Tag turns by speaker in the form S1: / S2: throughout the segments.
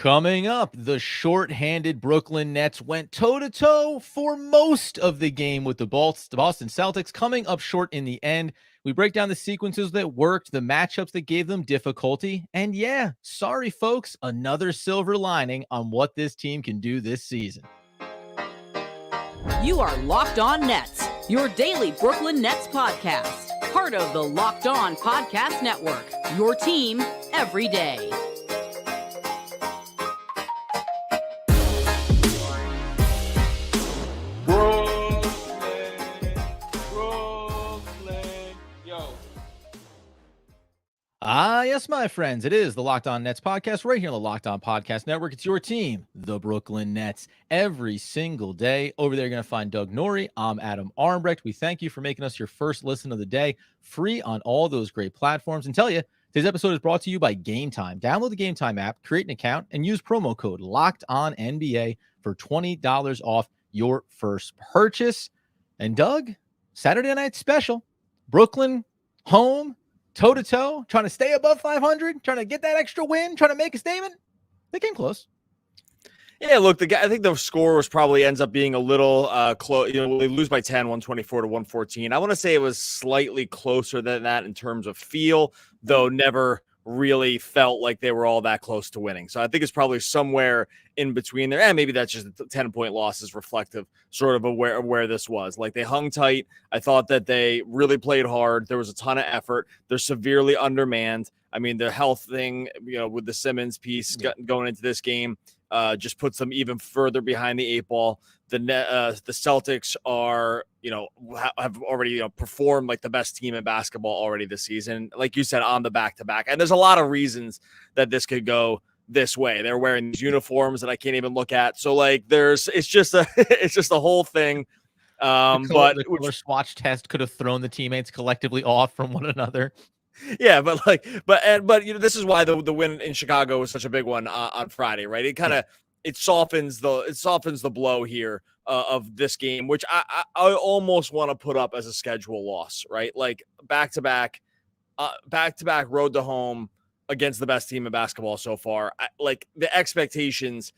S1: Coming up, the shorthanded Brooklyn Nets went toe-to-toe for most of the game with the Boston Celtics, coming up short in the end. We break down the sequences that worked, the matchups that gave them difficulty, and yeah, sorry folks, another silver lining on what this team can do this season.
S2: You are Locked On Nets, your daily Brooklyn Nets podcast. Part of the Locked On Podcast Network, your team every day.
S1: Yes, my friends, it is the Locked On Nets podcast right here on the Locked On Podcast Network. It's your team, the Brooklyn Nets, every single day. Over there, you're going to find Doug Norrie. I'm Adam Armbrecht. We thank you for making us your first listen of the day, free on all those great platforms. And tell you, today's episode is brought to you by Game Time. Download the Game Time app, create an account, and use promo code LOCKEDONNBA for $20 off your first purchase. And Doug, Saturday night special, Brooklyn home, toe-to-toe, trying to stay above 500, trying to get that extra win, trying to make a statement. They came close.
S3: Yeah, look, I think the score was probably ends up being a little close. You know, they lose by 10, 124 to 114. I want to say it was slightly closer than that in terms of feel, though never really felt like they were all that close to winning. So I think it's probably somewhere in between there. And maybe that's just the 10-point loss is reflective sort of where this was. Like they hung tight. I thought that they really played hard. There was a ton of effort. They're severely undermanned. I mean, the health thing, you know, with the Simmons piece going into this game just puts them even further behind the eight ball. The Celtics are, you know, have already, you know, performed like the best team in basketball already this season. Like you said, on the back-to-back. And there's a lot of reasons that this could go this way. They're wearing these uniforms that I can't even look at. So like it's just a whole thing.
S1: The color swatch test could have thrown the teammates collectively off from one another.
S3: Yeah, but you know, this is why the win in Chicago was such a big one on Friday, right? It kind of it softens the blow here of this game, which I almost want to put up as a schedule loss, right? Like back to back road to home against the best team in basketball so far. Like the expectations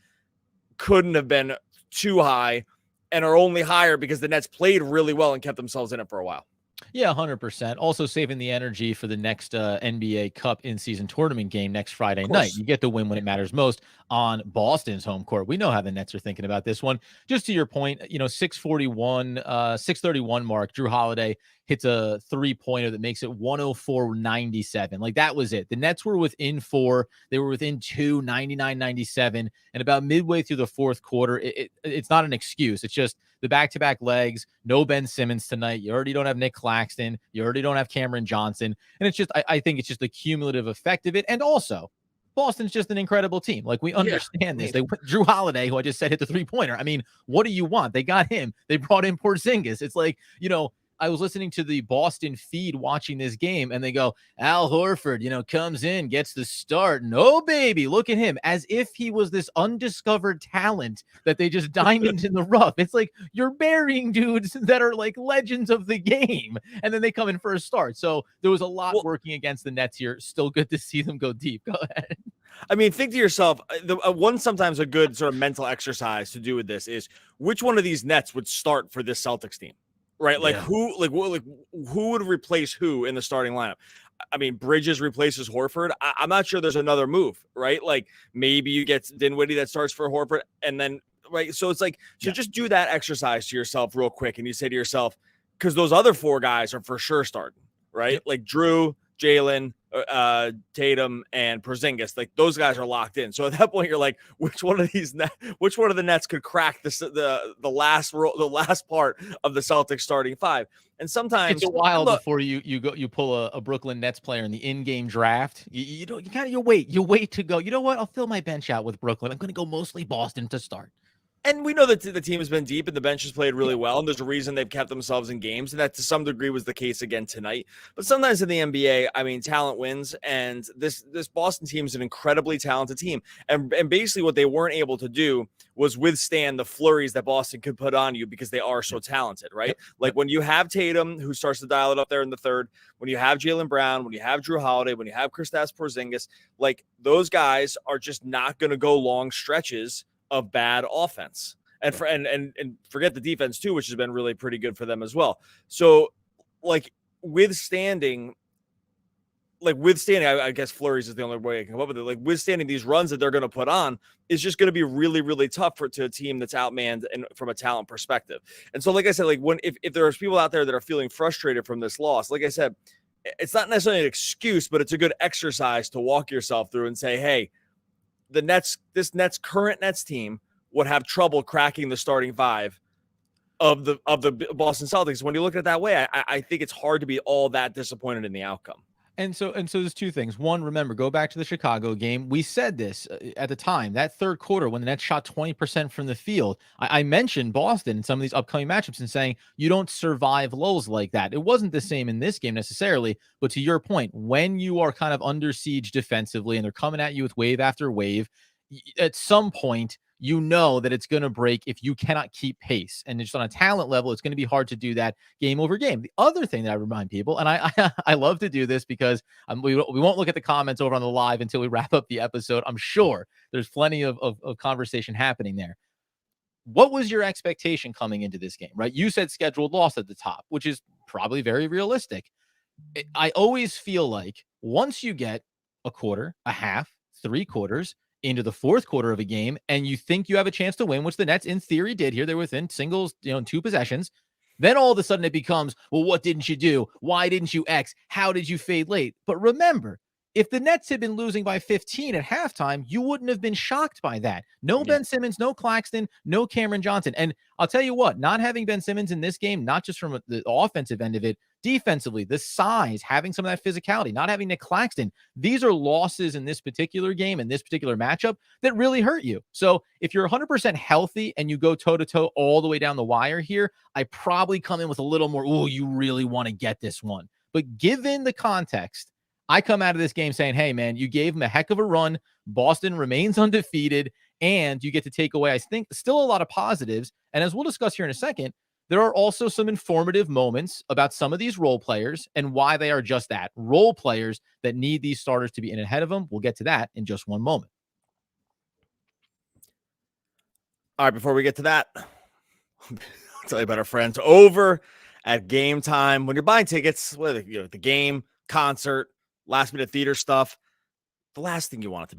S3: couldn't have been too high, and are only higher because the Nets played really well and kept themselves in it for a while.
S1: Yeah, 100%. Also saving the energy for the next NBA Cup in-season tournament game next Friday night. You get the win when it matters most on Boston's home court. We know how the Nets are thinking about this one. Just to your point, you know, 631 mark, Drew Holiday hits a three-pointer that makes it 104-97. Like, that was it. The Nets were within 4. They were within 2, 99-97. And about midway through the fourth quarter, it's not an excuse. It's just the back-to-back legs, no Ben Simmons tonight. You already don't have Nick Claxton. You already don't have Cameron Johnson. And it's just, I think it's just the cumulative effect of it. And also, Boston's just an incredible team. Like, we understand this. They Drew Holiday, who I just said hit the three-pointer. I mean, what do you want? They got him. They brought in Porzingis. It's like, you know, I was listening to the Boston feed watching this game, and they go, Al Horford, you know, comes in, gets the start. No, baby, look at him, as if he was this undiscovered talent that they just diamond in the rough. It's like you're burying dudes that are like legends of the game, and then they come in for a start. So there was a lot working against the Nets here. Still good to see them go deep. Go ahead.
S3: I mean, think to yourself, sometimes a good sort of mental exercise to do with this is which one of these Nets would start for this Celtics team? Right, like who would replace who in the starting lineup? I mean, Bridges replaces Horford. I'm not sure there's another move, right? Like maybe you get Dinwiddie that starts for Horford, and then right. So it's like just do that exercise to yourself real quick, and you say to yourself, because those other 4 guys are for sure starting, right? Like Drew, Jaylen, Tatum, and Porzingis, like those guys are locked in. So at that point, you're like, which one of the Nets could crack the last part of the Celtics starting 5? And sometimes
S1: it's a while before you pull a Brooklyn Nets player in the in-game draft. You wait to go. You know what? I'll fill my bench out with Brooklyn. I'm going to go mostly Boston to start.
S3: And we know that the team has been deep and the bench has played really well, and there's a reason they've kept themselves in games, and that to some degree was the case again tonight. But sometimes in the NBA, I mean, talent wins, and this Boston team is an incredibly talented team. And basically what they weren't able to do was withstand the flurries that Boston could put on you because they are so talented, right? Like when you have Tatum, who starts to dial it up there in the third, when you have Jaylen Brown, when you have Drew Holiday, when you have Kristaps Porzingis, like those guys are just not going to go long stretches of bad offense, and forget the defense too, which has been really pretty good for them as well. So like withstanding, I guess flurries is the only way I can come up with it. Like withstanding these runs that they're going to put on is just going to be really, really tough to a team that's outmanned and from a talent perspective. And so, like I said, like if there's people out there that are feeling frustrated from this loss, like I said, it's not necessarily an excuse, but it's a good exercise to walk yourself through and say, hey, this current Nets team would have trouble cracking the starting five of the Boston Celtics. When you look at it that way, I think it's hard to be all that disappointed in the outcome.
S1: And so there's two things. One, remember, go back to the Chicago game. We said this at the time, that third quarter when the Nets shot 20% from the field. I mentioned Boston in some of these upcoming matchups and saying you don't survive lulls like that. It wasn't the same in this game necessarily, but to your point, when you are kind of under siege defensively and they're coming at you with wave after wave, at some point, you know that it's going to break if you cannot keep pace. And just on a talent level, it's going to be hard to do that game over game. The other thing that I remind people, and I love to do this because we won't look at the comments over on the live until we wrap up the episode. I'm sure there's plenty of conversation happening there. What was your expectation coming into this game, right? You said scheduled loss at the top, which is probably very realistic. I always feel like once you get a quarter, a half, 3 quarters, into the fourth quarter of a game and you think you have a chance to win, which the Nets in theory did here. They're within singles, 2 possessions. Then all of a sudden it becomes, well, what didn't you do? Why didn't you X? How did you fade late? But remember, if the Nets had been losing by 15 at halftime, you wouldn't have been shocked by that. No Ben Simmons, no Claxton, no Cameron Johnson. And I'll tell you what, not having Ben Simmons in this game, not just from the offensive end of it, defensively, the size, having some of that physicality, not having Nick Claxton, these are losses in this particular game and this particular matchup that really hurt you. So if you're 100% healthy and you go toe-to-toe all the way down the wire here, I probably come in with a little more, oh, you really want to get this one. But given the context, I come out of this game saying, hey, man, you gave him a heck of a run. Boston remains undefeated, and you get to take away, I think, still a lot of positives. And as we'll discuss here in a second, there are also some informative moments about some of these role players and why they are just that, role players that need these starters to be in ahead of them. We'll get to that in just one moment.
S3: All right, before we get to that, I'll tell you about our friends over at Game Time. When you're buying tickets, whether the game, concert, last-minute theater stuff, the last thing you want it to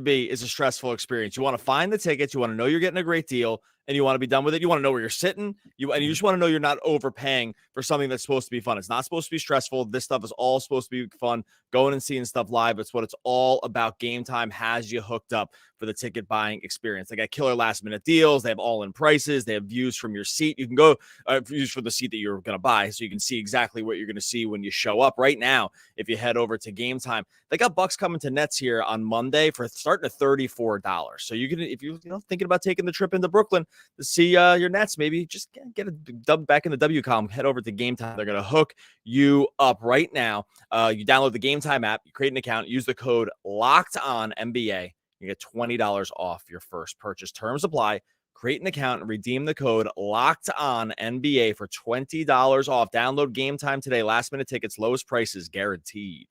S3: be is a stressful experience. You want to find the tickets. You want to know you're getting a great deal, and you want to be done with it. You want to know where you're sitting. You just want to know you're not overpaying for something that's supposed to be fun. It's not supposed to be stressful. This stuff is all supposed to be fun. Going and seeing stuff live. It's what it's all about. Game Time has you hooked up for the ticket buying experience. They got killer last minute deals. They have all-in prices. They have views from your seat. You can go views for the seat that you're going to buy, so you can see exactly what you're going to see when you show up. Right now, if you head over to Game Time, they got Bucks coming to Nets here on Monday for starting at $34. So you can, if you're thinking about taking the trip into Brooklyn to see your Nets, maybe just get a dub back in the W column. Head over to Game Time. They're going to hook you up right now. You download the Game Time app, you create an account, use the code LOCKEDONNBA. You get $20 off your first purchase. Terms apply. Create an account and redeem the code LOCKEDONNBA for $20 off. Download Game Time today. Last minute tickets, lowest prices guaranteed.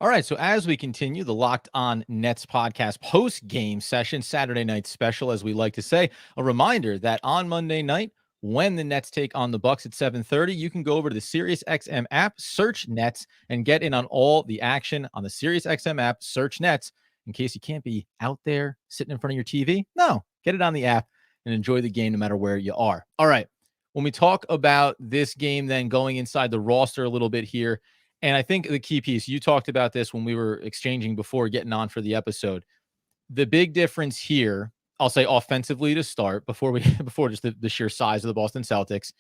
S1: All right, so as we continue the Locked On Nets podcast post-game session, Saturday night special, as we like to say, a reminder that on Monday night, when the Nets take on the Bucks at 7:30, you can go over to the SiriusXM app, search Nets, and get in on all the action on the SiriusXM app, search Nets, in case you can't be out there sitting in front of your TV. No, get it on the app and enjoy the game no matter where you are. All right, when we talk about this game, then going inside the roster a little bit here, and I think the key piece, you talked about this when we were exchanging before getting on for the episode. The big difference here, I'll say offensively to start, before just the sheer size of the Boston Celtics,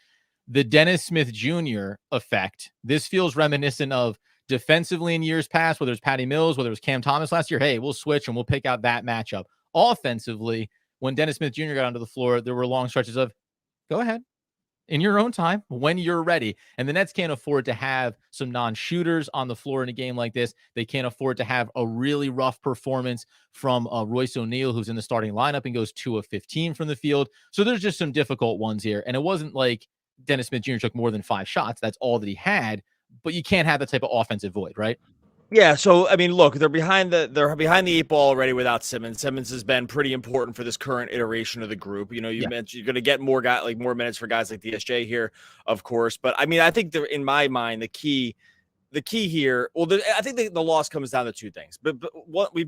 S1: the Dennis Smith Jr. effect. This feels reminiscent of defensively in years past, whether it's Patty Mills, whether it was Cam Thomas last year. Hey, we'll switch and we'll pick out that matchup. offensively, when Dennis Smith Jr. got onto the floor, there were long stretches of, go ahead, in your own time, when you're ready. And the Nets can't afford to have some non-shooters on the floor in a game like this. They can't afford to have a really rough performance from Royce O'Neal, who's in the starting lineup and goes 2 of 15 from the field. So there's just some difficult ones here. And it wasn't like Dennis Smith Jr. took more than 5 shots. That's all that he had. But you can't have that type of offensive void, right?
S3: Yeah, so I mean, look, they're behind the 8 ball already without Simmons. Simmons has been pretty important for this current iteration of the group. You mentioned you're going to get more minutes for guys like DSJ here, of course. But I mean, I think in my mind, the key here, I think the loss comes down to two things. But what we've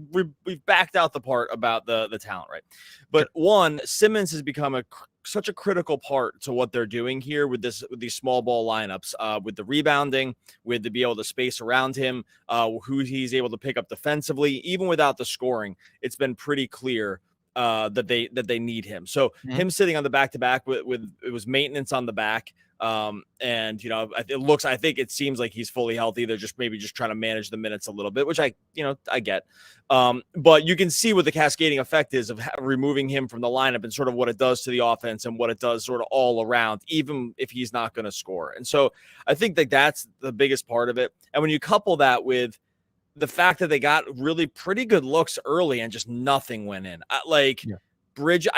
S3: backed out the part about the talent, right? But one, Simmons has become such a critical part to what they're doing here with these small ball lineups, with the rebounding, with to be able to space around him, who he's able to pick up defensively, even without the scoring. It's been pretty clear that they need him. So him sitting on the back-to-back with it was maintenance on the back. And I think it seems like he's fully healthy. They're just trying to manage the minutes a little bit, which I get. But you can see what the cascading effect is of removing him from the lineup and sort of what it does to the offense and what it does sort of all around, even if he's not going to score. And so I think that's the biggest part of it. And when you couple that with the fact that they got really pretty good looks early and just nothing went in, I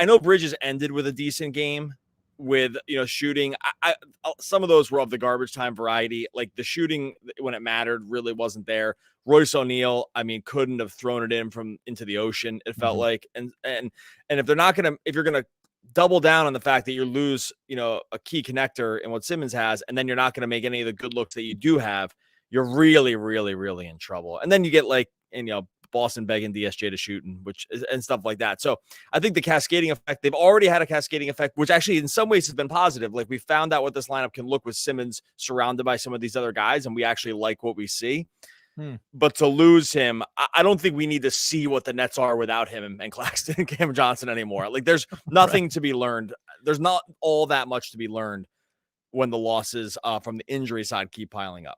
S3: know Bridges ended with a decent game with shooting. I some of those were of the garbage time variety. Like the shooting when it mattered really wasn't there. Royce O'Neal, I mean, couldn't have thrown it into the ocean, it felt like. And if you're gonna double down on the fact that you lose a key connector in what Simmons has, and then you're not going to make any of the good looks that you do have, you're really, really, really in trouble. And then you get Boston begging DSJ to shoot and stuff like that. So I think the cascading effect, they've already had a cascading effect, which actually in some ways has been positive. Like we found out what this lineup can look with Simmons surrounded by some of these other guys, and we actually like what we see. But to lose him, I don't think we need to see what the Nets are without him and Claxton and Cam Johnson anymore. Like there's nothing to be learned. There's not all that much to be learned when the losses from the injury side keep piling up.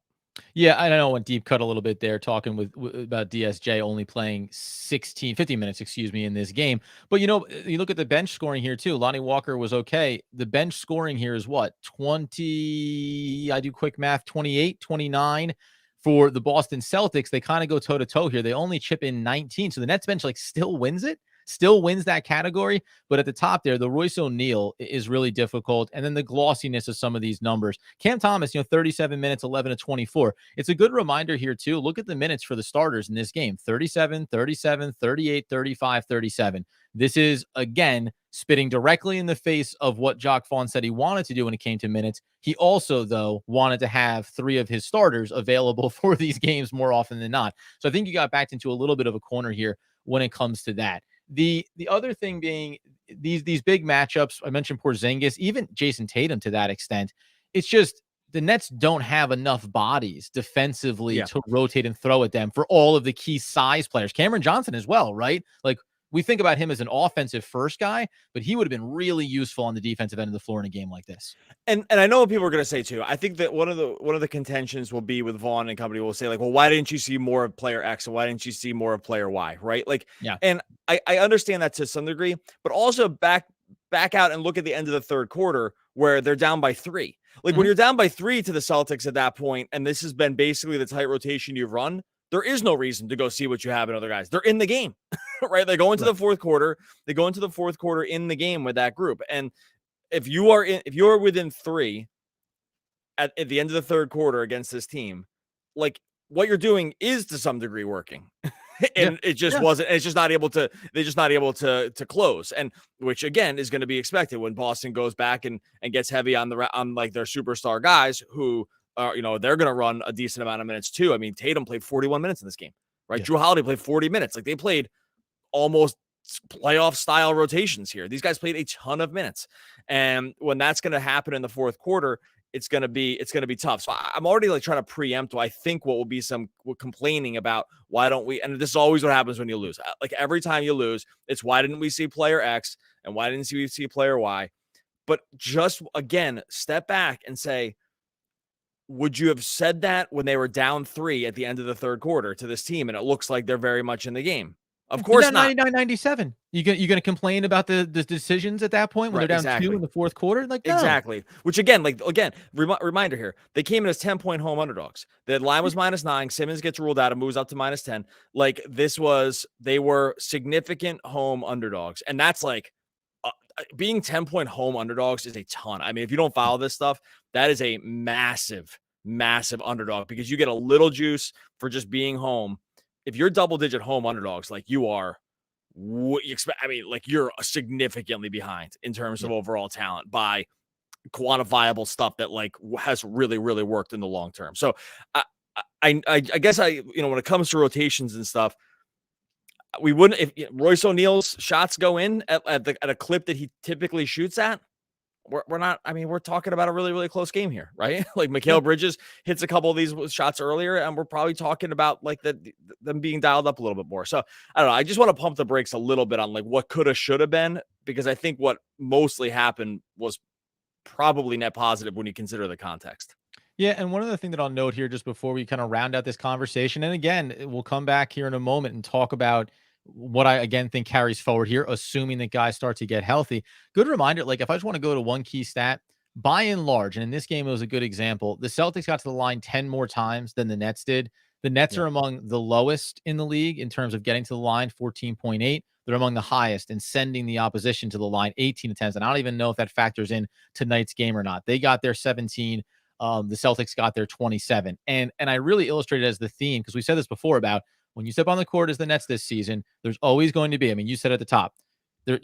S1: Yeah, I know I went deep cut a little bit there talking about DSJ only playing 15 minutes, in this game. But, you look at the bench scoring here too. Lonnie Walker was okay. The bench scoring here is what? 20, I do quick math, 28, 29 for the Boston Celtics. They kind of go toe to toe here. They only chip in 19. So the Nets bench still wins that category. But at the top there, the Royce O'Neal is really difficult. And then the glossiness of some of these numbers. Cam Thomas, 37 minutes, 11 to 24. It's a good reminder here too. Look at the minutes for the starters in this game. 37, 37, 38, 35, 37. This is, again, spitting directly in the face of what Jacques Vaughn said he wanted to do when it came to minutes. He also, though, wanted to have 3 of his starters available for these games more often than not. So I think you got backed into a little bit of a corner here when it comes to that. The other thing being these big matchups, I mentioned Porzingis, even Jayson Tatum to that extent. It's just the Nets don't have enough bodies defensively to rotate and throw at them for all of the key size players. Cameron Johnson as well, right? Like we think about him as an offensive first guy, but he would have been really useful on the defensive end of the floor in a game like this.
S3: And I know what people are going to say too. I think that one of the contentions will be with Vaughn and company will say well, why didn't you see more of player X and why didn't you see more of player Y, right? And I understand that to some degree, but also back out and look at the end of the third quarter where they're down by 3. When you're down by 3 to the Celtics at that point, and this has been basically the tight rotation you've run, there is no reason to go see what you have in other guys. They're in the game, right? They go into the fourth quarter. They go into the fourth quarter in the game with that group. And if you're within 3 at the end of the third quarter against this team, what you're doing is to some degree working. And it just wasn't, it's just not able to, they're just not able to close. And which again is going to be expected when Boston goes back and gets heavy on their superstar guys who they're going to run a decent amount of minutes too. I mean, Tatum played 41 minutes in this game, right? Yeah. Drew Holiday played 40 minutes. They played almost playoff style rotations here. These guys played a ton of minutes. And when that's going to happen in the fourth quarter, it's going to be tough. So I'm already trying to preempt I think what will be some complaining about why don't we, and this is always what happens when you lose. Every time you lose, it's why didn't we see player X and why didn't we see player Y? But just again, step back and say, would you have said that when they were down 3 at the end of the third quarter to this team? And it looks like they're very much in the game. Of course not.
S1: 99-97. You going to complain about the decisions at that point when
S3: Right,
S1: they're down
S3: exactly.
S1: 2 in the fourth quarter? Like, no.
S3: Exactly. Which again, reminder here, they came in as 10-point home underdogs. The line was -9. Simmons gets ruled out and moves up to -10. Like they were significant home underdogs. And that's like being 10-point home underdogs is a ton. I mean, if you don't follow this stuff, that is a massive, massive underdog because you get a little juice for just being home. If you're double-digit home underdogs, like you are, what you expect? I mean, like you're significantly behind in terms of overall talent by quantifiable stuff that like has really, really worked in the long term. So I guess when it comes to rotations and stuff, we wouldn't if Royce O'Neal's shots go in at a clip that he typically shoots at. We're not. I mean, we're talking about a really, really close game here, right? Like Mikal Bridges hits a couple of these shots earlier, and we're probably talking about like them being dialed up a little bit more. So I don't know. I just want to pump the brakes a little bit on like what coulda, shoulda been, because I think what mostly happened was probably net positive when you consider the context.
S1: Yeah, and one other thing that I'll note here just before we kind of round out this conversation, and again, we'll come back here in a moment and talk about what I again think carries forward here, assuming that guys start to get healthy. Good reminder, like if I just want to go to one key stat, by and large, and in this game it was a good example, the Celtics got to the line 10 more times than the Nets did. The Nets are among the lowest in the league in terms of getting to the line, 14.8. They're among the highest in sending the opposition to the line, 18 attempts. And I don't even know if that factors in tonight's game or not. They got their 17. The Celtics got their 27. And I really illustrated as the theme, because we said this before about when you step on the court as the Nets this season, there's always going to be, I mean, you said at the top,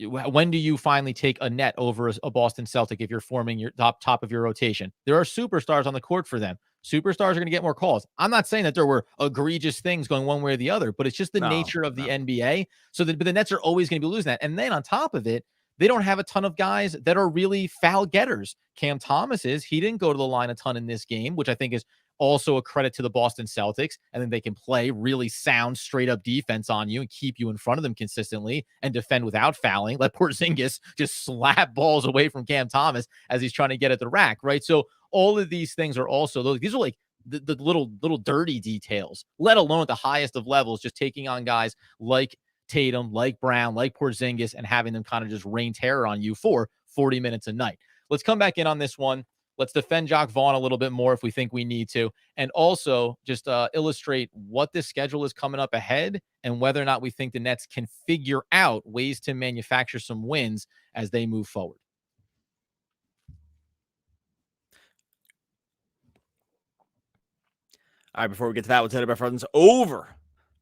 S1: when do you finally take a net over a Boston Celtic if you're forming your top of your rotation? There are superstars on the court for them. Superstars are going to get more calls. I'm not saying that there were egregious things going one way or the other, but it's just the nature of the NBA. So but the Nets are always going to be losing that. And then on top of it, they don't have a ton of guys that are really foul getters. Cam Thomas he didn't go to the line a ton in this game, which I think is also a credit to the Boston Celtics. And then they can play really sound, straight up defense on you and keep you in front of them consistently and defend without fouling. Let Porzingis just slap balls away from Cam Thomas as he's trying to get at the rack, right? So all of these things are also, these are like the little dirty details, let alone at the highest of levels, just taking on guys like Tatum, like Brown, like Porzingis, and having them kind of just rain terror on you for 40 minutes a night. Let's come back in on this one. Let's defend Jock Vaughn a little bit more if we think we need to, and also just illustrate what this schedule is coming up ahead and whether or not we think the Nets can figure out ways to manufacture some wins as they move forward.
S3: All right, before we get to that, we'll tell you about friends over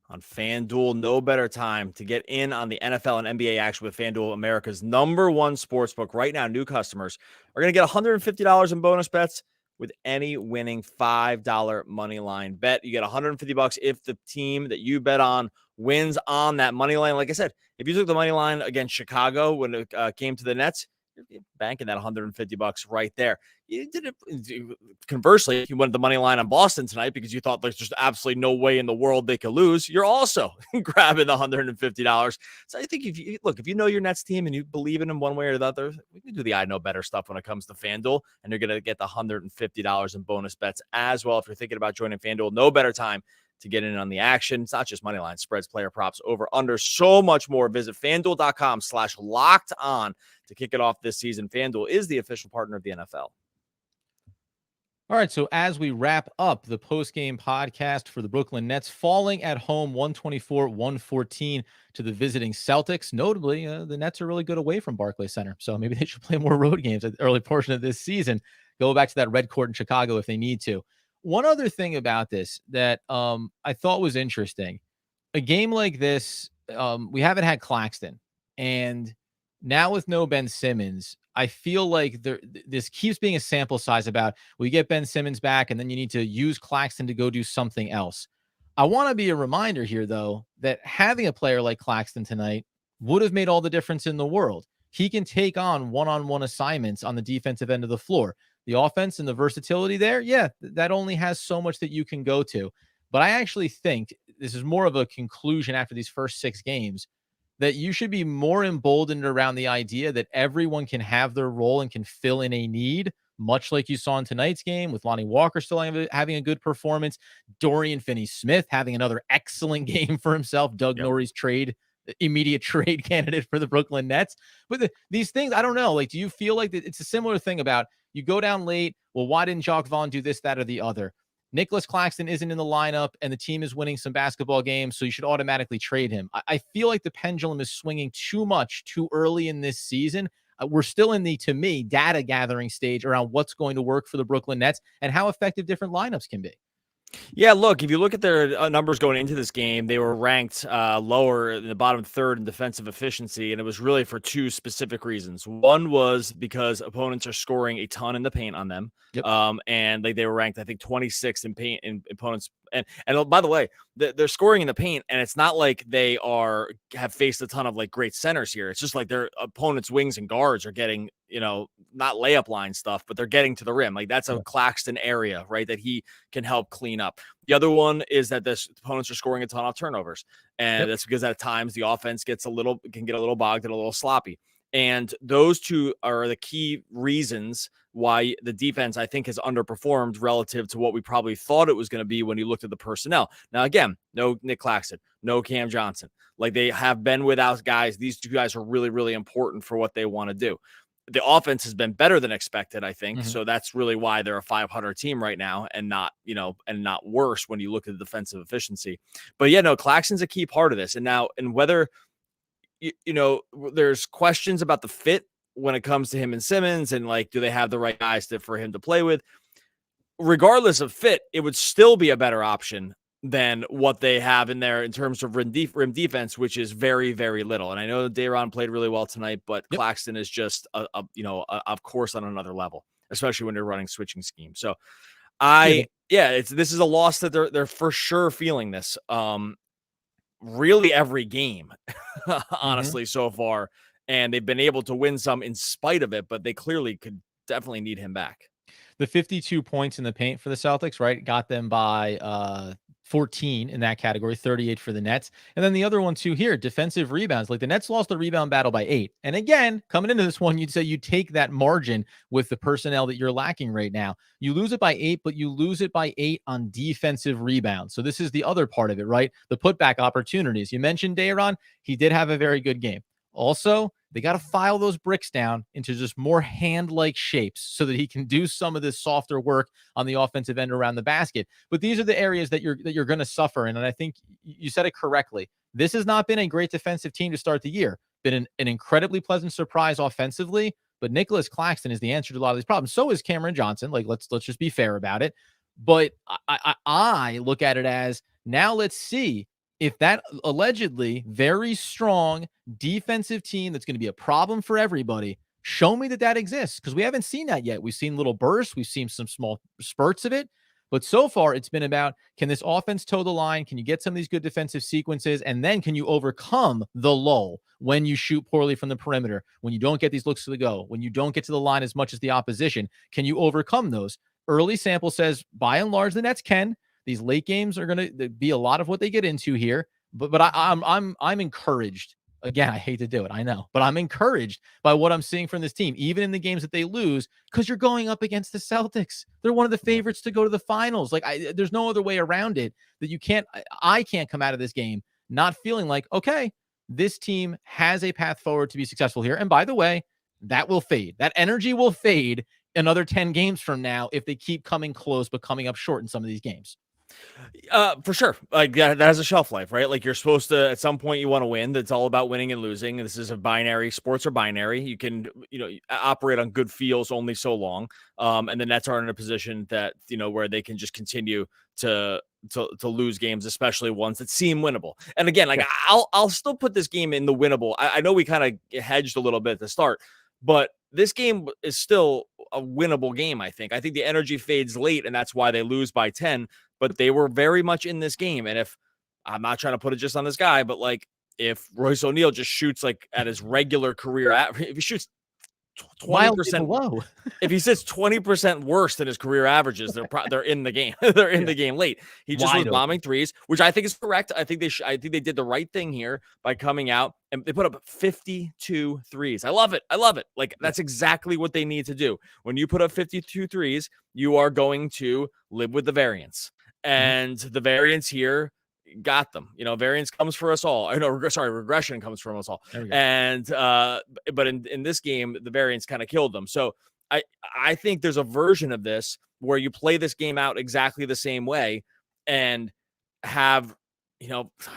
S3: on FanDuel. No better time to get in on the NFL and NBA action with FanDuel, America's #1 sportsbook. Right now, new customers are going to get $150 in bonus bets with any winning $5 money line bet. You get $150 if the team that you bet on wins on that money line. Like I said, if you took the money line against Chicago when it came to the Nets, you're banking that $150 right there. You did it. Conversely, if you went the money line on Boston tonight because you thought there's just absolutely no way in the world they could lose, you're also grabbing the $150. So I think if you know your Nets team and you believe in them one way or the other, we can do the I know better stuff when it comes to FanDuel, and you're going to get the $150 in bonus bets as well. If you're thinking about joining FanDuel, no better time to get in on the action. It's not just money line, spreads, player props, over, under, so much more. Visit FanDuel.com/locked on to kick it off this season. FanDuel is the official partner of the NFL.
S1: All right, so as we wrap up the post-game podcast for the Brooklyn Nets, falling at home 124-114 to the visiting Celtics. Notably, the Nets are really good away from Barclays Center, so maybe they should play more road games at the early portion of this season. Go back to that red court in Chicago if they need to. One other thing about this that I thought was interesting, a game like this, we haven't had Claxton, and now with no Ben Simmons, I feel like this keeps being a sample size about we get Ben Simmons back and then you need to use Claxton to go do something else. I want to be a reminder here, though, that having a player like Claxton tonight would have made all the difference in the world. He can take on one-on-one assignments on the defensive end of the floor. The offense and the versatility there, yeah, that only has so much that you can go to. But I actually think this is more of a conclusion after these first 6 games, that you should be more emboldened around the idea that everyone can have their role and can fill in a need, much like you saw in tonight's game with Lonnie Walker still having a good performance, Dorian Finney-Smith having another excellent game for himself. Doug Norrie's trade immediate trade candidate for the Brooklyn Nets. But these things, I don't know. Like, do you feel like it's a similar thing about you go down late? Well, why didn't Jacques Vaughn do this, that, or the other? Nicolas Claxton isn't in the lineup and the team is winning some basketball games, so you should automatically trade him. I feel like the pendulum is swinging too much too early in this season. We're still in the, to me, data gathering stage around what's going to work for the Brooklyn Nets and how effective different lineups can be.
S3: Yeah, look, if you look at their numbers going into this game, they were ranked lower in the bottom third in defensive efficiency, and it was really for two specific reasons. One was because opponents are scoring a ton in the paint on them,
S1: Yep.
S3: And they were ranked, I think, 26th in paint in opponents. And by the way, they're scoring in the paint, and it's not like they have faced a ton of like great centers here. It's just like their opponents' wings and guards are getting, not layup line stuff, but they're getting to the rim. Like that's a Claxton area, right, that he can help clean up. The other one is that the opponents are scoring a ton of turnovers, and that's because at times the offense can get a little bogged and a little sloppy. And those two are the key reasons why the defense, I think, has underperformed relative to what we probably thought it was going to be when you looked at the personnel. Now, again, no Nick Claxton, no Cam Johnson. Like they have been without guys. These two guys are really, really important for what they want to do. The offense has been better than expected, I think. So that's really why they're a 500 team right now and not worse when you look at the defensive efficiency. But yeah, no, Claxton's a key part of this. And whether, there's questions about the fit when it comes to him and Simmons and like, do they have the right guys for him to play with? Regardless of fit, it would still be a better option than what they have in there in terms of rim defense, which is very, very little. And I know Day'Ron played really well tonight, but Claxton is just of course on another level, especially when you're running switching schemes. So this is a loss that they're for sure feeling this. Really every game, honestly, so far. And they've been able to win some in spite of it, but they clearly could definitely need him back.
S1: The 52 points in the paint for the Celtics, right, got them by 14 in that category, 38 for the Nets. And then the other one too here, defensive rebounds. Like the Nets lost the rebound battle by 8. And again, coming into this one, you'd say you take that margin with the personnel that you're lacking right now. You lose it by 8, but you lose it by 8 on defensive rebounds. So this is the other part of it, right? The putback opportunities. You mentioned Day'Ron. He did have a very good game. Also, they got to file those bricks down into just more hand-like shapes so that he can do some of this softer work on the offensive end around the basket. But these are the areas that you're going to suffer in. And I think you said it correctly. This has not been a great defensive team to start the year. Been an incredibly pleasant surprise offensively, but Nicolas Claxton is the answer to a lot of these problems. So is Cameron Johnson. Like let's just be fair about it. But I look at it as now let's see if that allegedly very strong defensive team that's going to be a problem for everybody, show me that exists, because we haven't seen that yet. We've seen little bursts. We've seen some small spurts of it. But so far, it's been about, can this offense toe the line? Can you get some of these good defensive sequences? And then can you overcome the lull when you shoot poorly from the perimeter, when you don't get these looks to the go, when you don't get to the line as much as the opposition? Can you overcome those? Early sample says, by and large, the Nets can. These late games are going to be a lot of what they get into here, but I'm encouraged. Again, I hate to do it, I know, but I'm encouraged by what I'm seeing from this team, even in the games that they lose, because you're going up against the Celtics. They're one of the favorites to go to the finals. Like, there's no other way around it that I can't come out of this game not feeling like, okay, this team has a path forward to be successful here. And by the way, that will fade. That energy will fade another 10 games from now if they keep coming close but coming up short in some of these games.
S3: For sure. Like that has a shelf life, right? Like you're supposed to, at some point you want to win. That's all about winning and losing. This is a binary. Sports are binary. You can, operate on good feels only so long. And the Nets are in a position that, where they can just continue to lose games, especially ones that seem winnable. And again, like I'll still put this game in the winnable. I know we kind of hedged a little bit at the start, but this game is still a winnable game. I think the energy fades late, and that's why they lose by 10. But they were very much in this game. And if I'm not trying to put it just on this guy, but like if Royce O'Neal just shoots like at his regular career, if he shoots 20%
S1: low,
S3: if he sits 20% worse than his career averages, they're in the game. They're in the game late. He just was bombing threes, which I think is correct. I think they did the right thing here by coming out and they put up 52 threes. I love it. Like that's exactly what they need to do. When you put up 52 threes, you are going to live with the variance. And the variance here, got them. Variance comes for us all. Regression comes from us all. And but in this game, the variance kind of killed them. So I think there's a version of this where you play this game out exactly the same way and have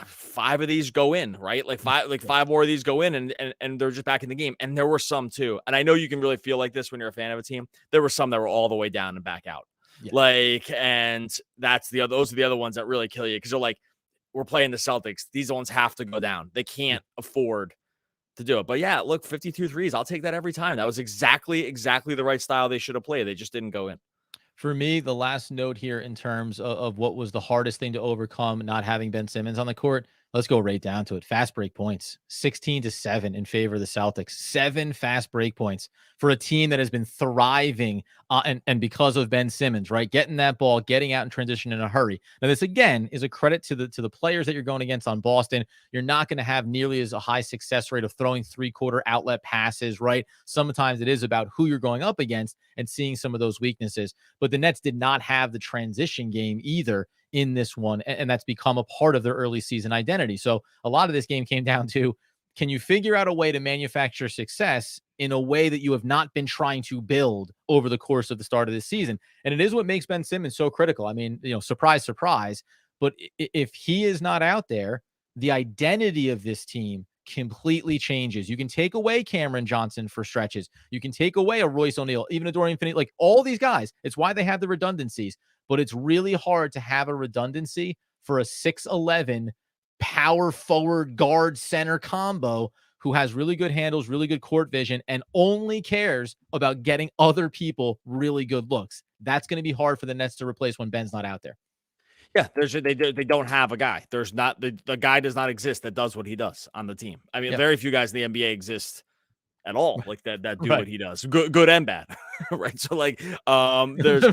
S3: 5 of these go in, right? Like 5 more of these go in and they're just back in the game. And there were some too. And I know you can really feel like this when you're a fan of a team. There were some that were all the way down and back out. Yeah. And those are the other ones that really kill you because they're like, we're playing the Celtics. These ones have to go down. They can't afford to do it. But yeah, look, 52 threes. I'll take that every time. That was exactly the right style they should have played. They just didn't go in.
S1: For me, the last note here in terms of what was the hardest thing to overcome not having Ben Simmons on the court, let's go right down to it. Fast break points, 16-7 in favor of the Celtics. 7 fast break points for a team that has been thriving and because of Ben Simmons, right? Getting that ball, getting out in transition in a hurry. Now, this again is a credit to the players that you're going against on Boston. You're not going to have nearly as a high success rate of throwing 3-quarter outlet passes, right? Sometimes it is about who you're going up against and seeing some of those weaknesses. But the Nets did not have the transition game either in this one, and that's become a part of their early season identity. So a lot of this game came down to, can you figure out a way to manufacture success in a way that you have not been trying to build over the course of the start of this season? And it is what makes Ben Simmons so critical. I mean, surprise, surprise. But if he is not out there, the identity of this team completely changes. You can take away Cameron Johnson for stretches. You can take away a Royce O'Neal, even a Dorian Finney, like all these guys. It's why they have the redundancies. But it's really hard to have a redundancy for a 6'11" power forward guard center combo who has really good handles, really good court vision, and only cares about getting other people really good looks. That's going to be hard for the Nets to replace when Ben's not out there.
S3: Yeah, they don't have a guy. There's not the guy does not exist that does what he does on the team. I mean, very few guys in the NBA exist at all like that do what he does, good and bad. Right. So there's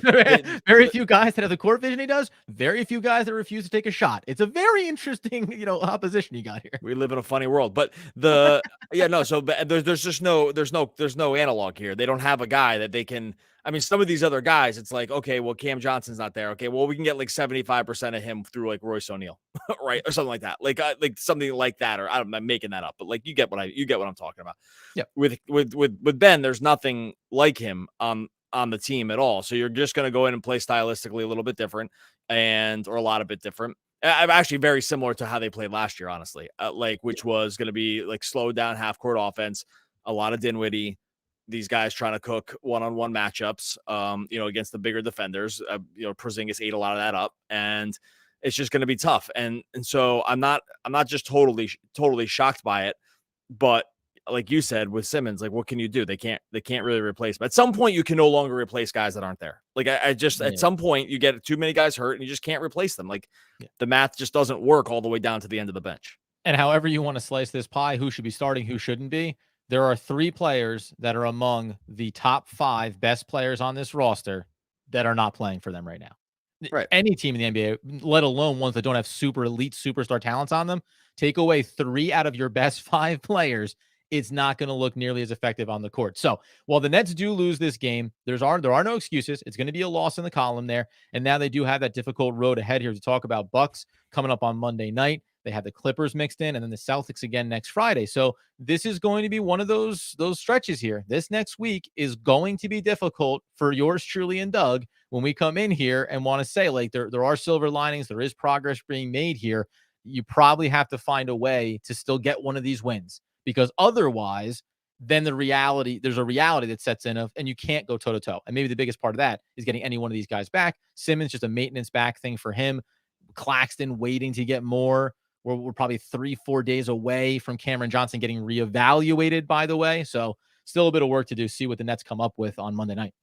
S1: very few guys that have the court vision he does, very few guys that refuse to take a shot. It's a very interesting opposition you got here.
S3: We live in a funny world, but so there's no analog here. They don't have a guy that they can. I mean, some of these other guys, it's like, okay, well, Cam Johnson's not there. Okay, well, we can get like 75% of him through like Royce O'Neal, right, or something like that, like something like that, or I'm making that up, but like you get what I'm talking about.
S1: Yeah.
S3: With Ben, there's nothing like him on the team at all. So you're just going to go in and play stylistically a little bit different, or a lot of bit different. I'm actually very similar to how they played last year, honestly, which was going to be like slowed down half court offense, a lot of Dinwiddie. These guys trying to cook one-on-one matchups, against the bigger defenders. Porzingis ate a lot of that up, and it's just going to be tough. And so I'm not just totally shocked by it, but like you said with Simmons, like what can you do? They can't really replace him. At some point, you can no longer replace guys that aren't there. Like at some point, you get too many guys hurt, and you just can't replace them. Like the math just doesn't work all the way down to the end of the bench.
S1: And however you want to slice this pie, who should be starting, who shouldn't be? There are 3 players that are among the top 5 best players on this roster that are not playing for them right now.
S3: Right.
S1: Any team in the NBA, let alone ones that don't have super elite superstar talents on them, take away 3 out of your best 5 players, it's not going to look nearly as effective on the court. So while the Nets do lose this game, there are no excuses. It's going to be a loss in the column there. And now they do have that difficult road ahead here to talk about. Bucks coming up on Monday night. They have the Clippers mixed in, and then the Celtics again next Friday. So this is going to be one of those stretches here. This next week is going to be difficult for yours truly and Doug when we come in here and want to say, like, there are silver linings. There is progress being made here. You probably have to find a way to still get one of these wins, because otherwise, then there's a reality that sets in and you can't go toe-to-toe. And maybe the biggest part of that is getting any one of these guys back. Simmons, just a maintenance back thing for him. Claxton waiting to get more. We're probably 3-4 days away from Cameron Johnson getting reevaluated, by the way. So still a bit of work to do. See what the Nets come up with on Monday night.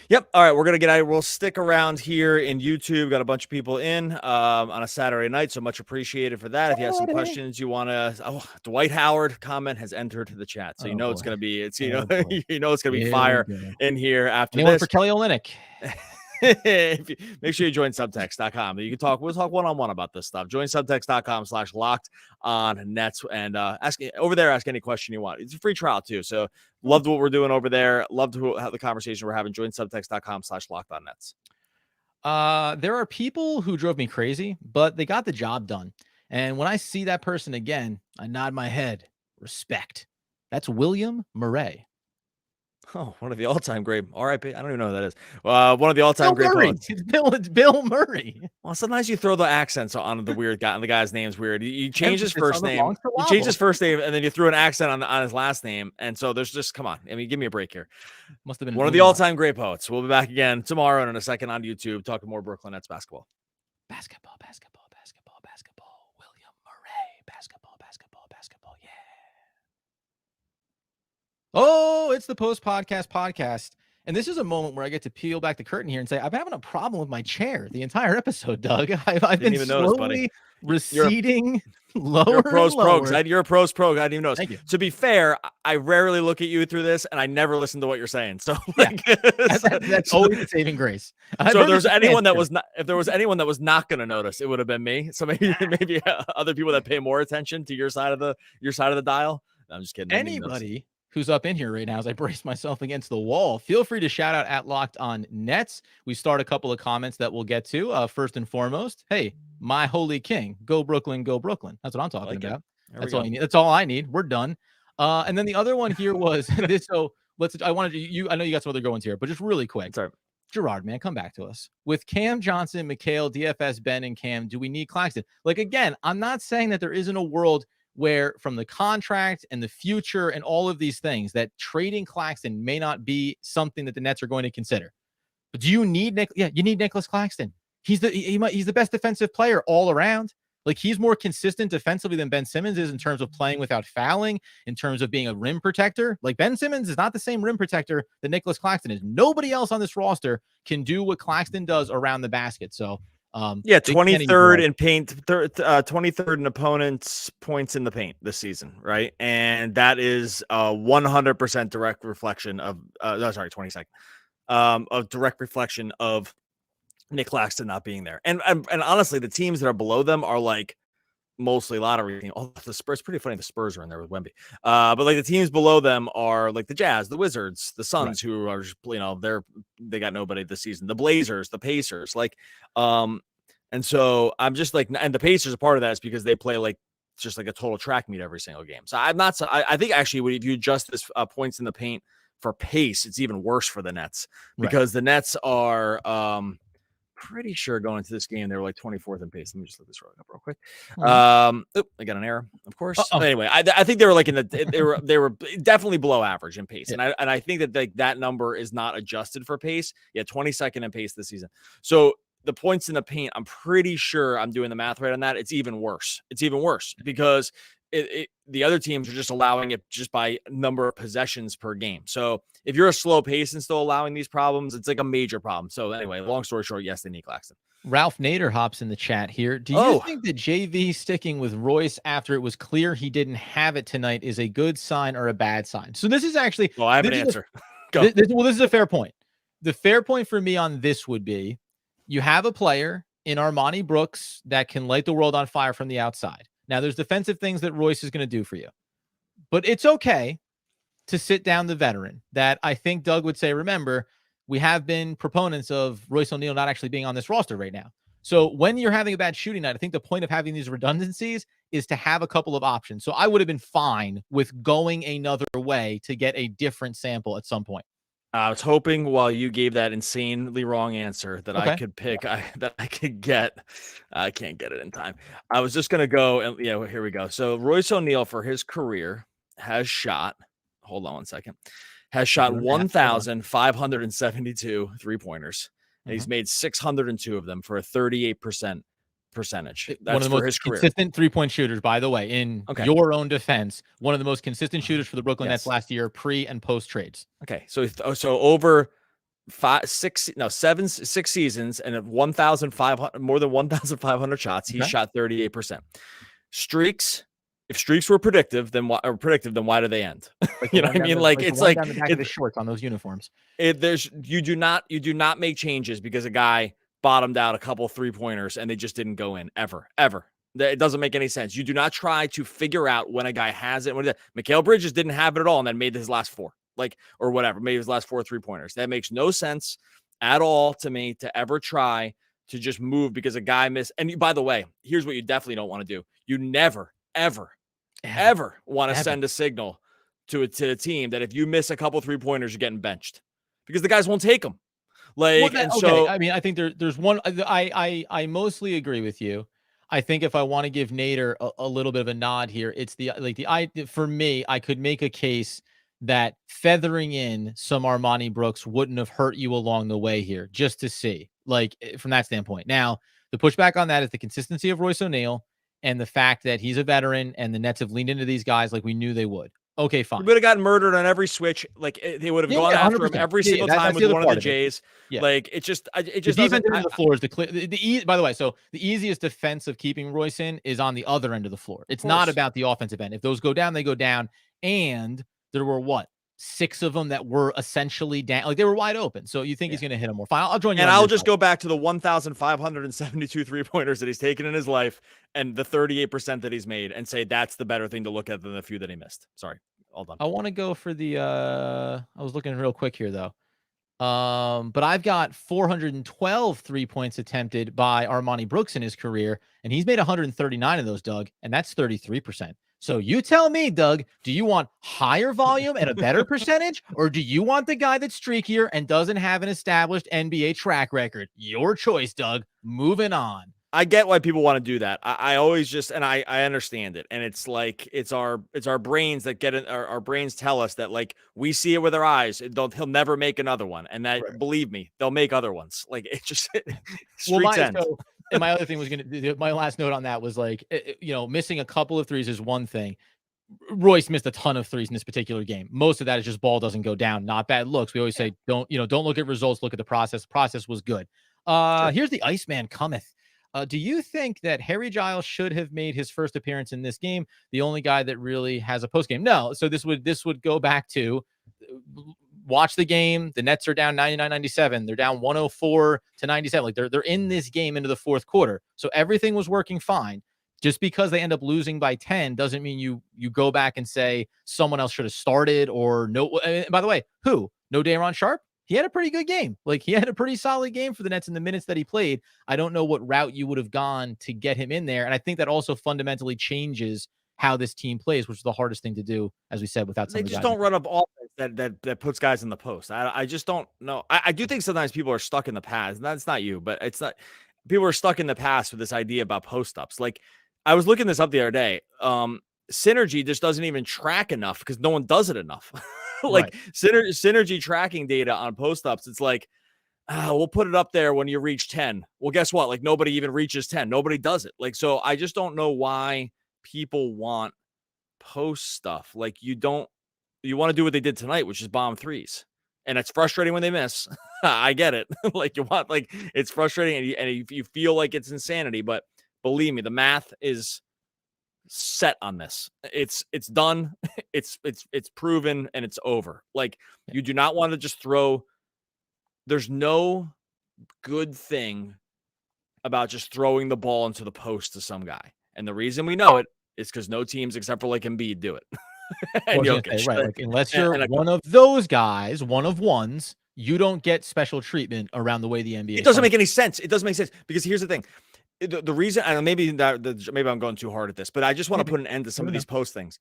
S3: Yep. All right. We're going to get out. We'll stick around here in YouTube. Got a bunch of people in on a Saturday night. So much appreciated for that. If you have some questions you want to, Dwight Howard comment has entered the chat. So it's going to be, it's going to be fire in here after
S1: Anyone
S3: this.
S1: For Kelly Olynyk.
S3: Make sure you join subtext.com. We'll talk one-on-one about this stuff. Join subtext.com/locked on Nets and ask any question you want. It's a free trial too. So loved what we're doing over there. Loved the conversation we're having. Join subtext.com/locked on Nets.
S1: There are people who drove me crazy, but they got the job done. And when I see that person again, I nod my head. Respect. That's William Murray.
S3: Oh, one of the all-time great R.I.P. I don't even know who that is. One of the all-time great
S1: Murray.
S3: poets.
S1: It's Bill Murray.
S3: Well, sometimes you throw the accents on the weird guy, and the guy's name's weird. You change his first name. You change his first name, and then you threw an accent on his last name. And so there's just, come on. I mean, give me a break here.
S1: Must have been
S3: one of the all-time great poets. We'll be back again tomorrow and in a second on YouTube talking more Brooklyn Nets basketball.
S1: Basketball. William Murray. Basketball. Yeah. Oh, it's the post-podcast podcast. And this is a moment where I get to peel back the curtain here and say, I've been having a problem with my chair the entire episode, Doug. I've been slowly receding lower.
S3: You're a pros
S1: and lower.
S3: pro. You're a pros pro. I didn't even notice.
S1: Thank you.
S3: To be fair, I rarely look at you through this, and I never listen to what you're saying. So like,
S1: that's always a saving grace.
S3: So if there was anyone that was not going to notice, it would have been me. So maybe other people that pay more attention to your side of the dial. No, I'm just kidding.
S1: Anybody who's up in here right now as I brace myself against the wall, feel free to shout out at Locked On Nets. We start a couple of comments that we'll get to. First and foremost, hey, my holy king, go Brooklyn, go Brooklyn. That's what I'm talking about. That's all you need. That's all I need. We're done. And then the other one here was this. So I know you got some other good ones here, but just really quick.
S3: Sorry.
S1: Gerard, man, come back to us. With Cam Johnson, Mikal, DFS, Ben, and Cam, do we need Claxton? Like, again, I'm not saying that there isn't a world where from the contract and the future and all of these things that trading Claxton may not be something that the Nets are going to consider. But do you need you need Nicolas Claxton. He's the best defensive player all around. Like, he's more consistent defensively than Ben Simmons is in terms of playing without fouling, in terms of being a rim protector. Like, Ben Simmons is not the same rim protector that Nicolas Claxton is. Nobody else on this roster can do what Claxton does around the basket. So
S3: 23rd in paint, 23rd in opponents' points in the paint this season, right? And that is 100% direct reflection of 22nd, a direct reflection of Nick Claxton not being there. And honestly, the teams that are below them are like mostly lottery. Oh, the Spurs, pretty funny. The Spurs are in there with Wemby. But like the teams below them are like the Jazz, the Wizards, the Suns, who are just, they got nobody this season. The Blazers, the Pacers, and so I'm just like, and the Pacers, a part of that is because they play like just like a total track meet every single game. So I think actually if you adjust this points in the paint for pace, it's even worse for the Nets because the Nets are pretty sure going into this game they were like 24th in pace. Let me just look this up real quick. I got an error, of course. Anyway, I think they were like they were definitely below average in pace, and I think that that number is not adjusted for pace. 22nd in pace this season. So the points in the paint, I'm pretty sure I'm doing the math right on that. It's even worse. Because the other teams are just allowing it just by number of possessions per game. So if you're a slow pace and still allowing these problems, it's like a major problem. So anyway, long story short, yes, they need Claxton.
S1: Ralph Nader hops in the chat here. Do you think that JV sticking with Royce after it was clear he didn't have it tonight is a good sign or a bad sign? So this is actually...
S3: Well, I have an answer.
S1: Go. This is a fair point. The fair point for me on this would be you have a player in Armani Brooks that can light the world on fire from the outside. Now, there's defensive things that Royce is going to do for you, but it's okay to sit down the veteran that I think Doug would say, remember, we have been proponents of Royce O'Neal not actually being on this roster right now. So when you're having a bad shooting night, I think the point of having these redundancies is to have a couple of options. So I would have been fine with going another way to get a different sample at some point.
S3: I was hoping while you gave that insanely wrong answer that I could pick, that I could get. I can't get it in time. I was just going to go and here we go. So Royce O'Neal for his career has shot, hold on one second, has shot 1,572 3-pointers. And he's made 602 of them for a 38% percentage. That's
S1: one of the most consistent 3-point shooters, by the way, in your own defense. One of the most consistent shooters for the Brooklyn Nets last year, pre and post trades. Okay.
S3: So over 6 seasons and 1,500, more than 1,500 shots, he shot 38%. Streaks. If streaks were predictive, then why do they end? You know what I mean? It's like
S1: down the back of the shorts on those uniforms.
S3: You do not make changes because a guy bottomed out a couple 3-pointers and they just didn't go in ever. It doesn't make any sense. You do not try to figure out when a guy has it. Mikal Bridges didn't have it at all and then made his last 4, or whatever, made his last 4 3-pointers. That makes no sense. at all to me to ever try to just move because a guy missed. And by the way, here's what you definitely don't want to do. You never, ever want to send a signal to a team that if you miss a couple 3-pointers, you're getting benched because the guys won't take them. Like,
S1: well,
S3: so
S1: I mean, I think there's one. I mostly agree with you. I think if I want to give Nader a little bit of a nod here, it's for me, I could make a case that feathering in some Armani Brooks wouldn't have hurt you along the way here, just to see, like, from that standpoint. Now, the pushback on that is the consistency of Royce O'Neal and the fact that he's a veteran and the Nets have leaned into these guys like we knew they would. Okay, fine.
S3: He would have gotten murdered on every switch. Like, they would have gone after him every single time with one of the Jays. Like, it just
S1: the defense end of the floor is by the way, so the easiest defense of keeping Royce in is on the other end of the floor. It's not about the offensive end. If those go down, they go down. And there were 6 of them that were essentially down, like they were wide open. So you think he's going to hit them more? Fine, I'll join you.
S3: And I'll just go back to the 1,572 3-pointers that he's taken in his life and the 38% that he's made and say that's the better thing to look at than the few that he missed. Sorry, all done.
S1: I want to go for the I was looking real quick here though. But I've got 412 3-points attempted by Armani Brooks in his career, and he's made 139 of those, Doug, and that's 33%. So you tell me, Doug, do you want higher volume and a better percentage, or do you want the guy that's streakier and doesn't have an established NBA track record? Your choice, Doug. Moving on.
S3: I get why people want to do that. I always just, and I understand it. And it's like, it's our brains that get it. Our brains tell us that, like, we see it with our eyes. He'll never make another one. And that, believe me, they'll make other ones. Like, it just, streets end.
S1: And my other thing was my last note on that was like, missing a couple of threes is one thing. Royce missed a ton of threes in this particular game. Most of that is just ball doesn't go down. Not bad looks. We always say, don't look at results, look at the process. The process was good. Here's the Iceman cometh. Do you think that Harry Giles should have made his first appearance in this game? The only guy that really has a post game. No. So this would go back to watch the game. The Nets are down 99-97. They're down 104-97. Like they're in this game into the fourth quarter. So everything was working fine. Just because they end up losing by 10 doesn't mean you go back and say someone else should have started or no. And by the way, who? No Day'Ron Sharpe? He had a pretty good game. Like, he had a pretty solid game for the Nets in the minutes that he played. I don't know what route you would have gone to get him in there. And I think that also fundamentally changes how this team plays, which is the hardest thing to do, as we said, without some
S3: they just don't run up offense that puts guys in the post. I just don't know. I do think sometimes people are stuck in the past. That's not you, but it's not. People are stuck in the past with this idea about post ups. Like, I was looking this up the other day. Synergy just doesn't even track enough because no one does it enough. Like, synergy tracking data on post ups, it's like, we'll put it up there when you reach 10. Well, guess what? Like, nobody even reaches 10. Nobody does it. Like, so I just don't know why people want post stuff. Like, you want to do what they did tonight, which is bomb threes. And it's frustrating when they miss. I get it. Like, it's frustrating and you feel like it's insanity, but believe me, the math is set on this. It's done. It's proven and it's over. Like, you do not want to just throw. There's no good thing about just throwing the ball into the post to some guy. And the reason we know it is because no teams except for like Embiid do it. And Jokic,
S1: right? Like, unless you're one of those guys, one of ones, you don't get special treatment around the way the NBA.
S3: It doesn't make any sense. It doesn't make sense because here's the thing. The reason, and maybe I'm going too hard at this, but I just want to put an end to some of these post things.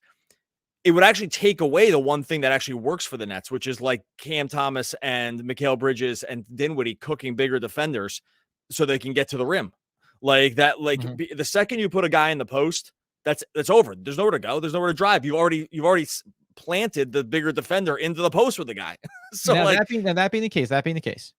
S3: It would actually take away the one thing that actually works for the Nets, which is like Cam Thomas and Mikal Bridges and Dinwiddie cooking bigger defenders so they can get to the rim. Like that, the second you put a guy in the post, that's over. There's nowhere to go. There's nowhere to drive. You've already planted the bigger defender into the post with the guy. So
S1: now, that being the case,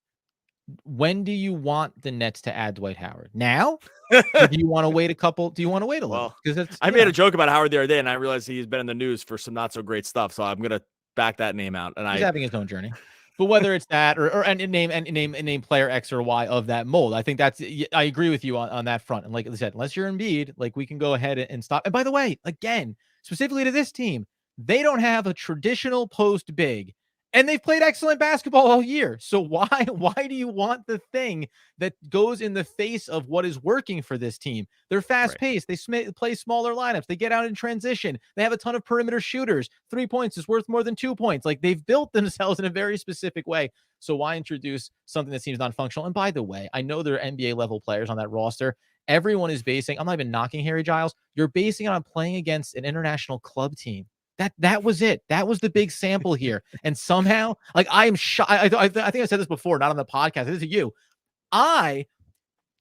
S1: when do you want the Nets to add Dwight Howard? Now? Or do you want to wait a couple? Do you want to wait a little? Because
S3: I made a joke about Howard the other day, and I realized he's been in the news for some not so great stuff. So I'm gonna back that name out. And
S1: he's having his own journey. But whether it's that or name player X or Y of that mold, I think I agree with you on that front. And like I said, unless you're Embiid, like, we can go ahead and stop. And by the way, again, specifically to this team, they don't have a traditional post big. And they've played excellent basketball all year. So why do you want the thing that goes in the face of what is working for this team? They're fast paced. They play smaller lineups. They get out in transition. They have a ton of perimeter shooters. 3 points is worth more than 2 points. Like, they've built themselves in a very specific way. So why introduce something that seems non-functional? And by the way, I know there are NBA level players on that roster. Everyone is basing, I'm not even knocking Harry Giles. You're basing it on playing against an international club team. That was it. That was the big sample here. And somehow, like, I am shocked. I think I said this before, not on the podcast. This is you.